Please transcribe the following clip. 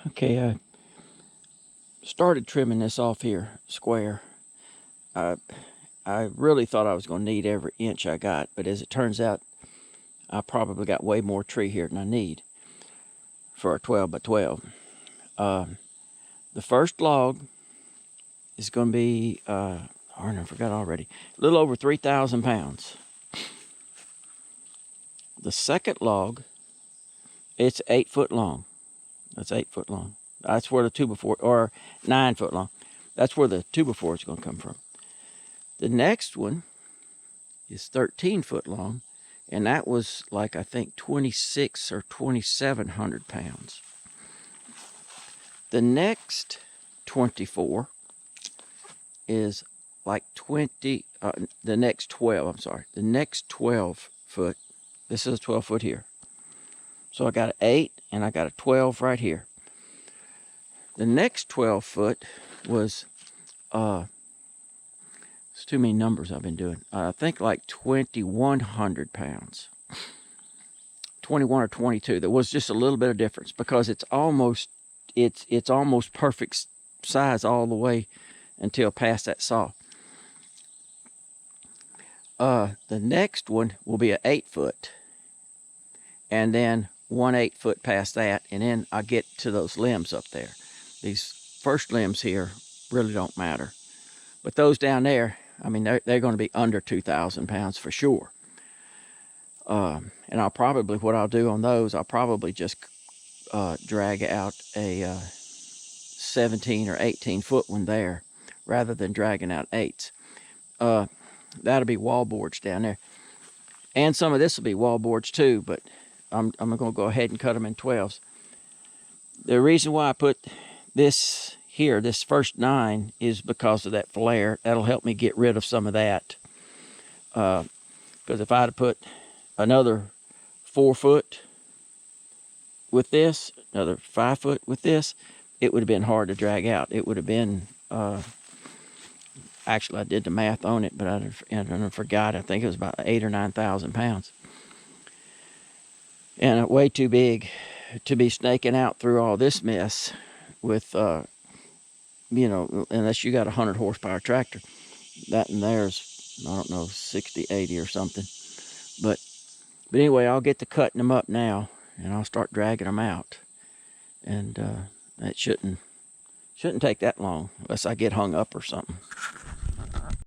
Okay, I started trimming this off here, square. I really thought I was going to need every inch I got, but as it turns out, I probably got way more tree here than I need for a 12 by 12. The first log is going to be, I forgot already, a little over 3,000 pounds. The second log, it's 8 foot long. That's 8 foot long. That's where the 2x4, or 9 foot long. That's where the 2x4 is going to come from. The next one is 13 foot long, and that was like, I think, 26 or 2,700 pounds. The next 24 is like the next 12 foot. This is a 12 foot here. So I got an 8 and I got a 12 right here. The next 12 foot was, it's too many numbers I've been doing. I think like 2,100 pounds. 21 or 22. There was just a little bit of difference because it's almost perfect size all the way until past that saw. The next one will be an 8 foot, and then 1 8 foot past that, and then I get to those limbs up there. These first limbs here really don't matter, but those down there, I mean, they're going to be under 2,000 pounds for sure. And what I'll do on those, I'll probably just drag out a 17 or 18 foot one there, rather than dragging out 8s. That'll be wall boards down there, and some of this will be wall boards too. But I'm going to go ahead and cut them in 12s. The reason why I put this here, this first 9, is because of that flare. That'll help me get rid of some of that. Because if I'd have put another 4 foot with this, another 5 foot with this, it would have been hard to drag out. It would have been, actually I did the math on it, but I forgot. I think it was about 8,000 or 9,000 pounds. And way too big to be snaking out through all this mess with, unless you got a 100 horsepower tractor. That and there's, I don't know, 60, 80 or something. But anyway, I'll get to cutting them up now, and I'll start dragging them out. And that shouldn't take that long unless I get hung up or something.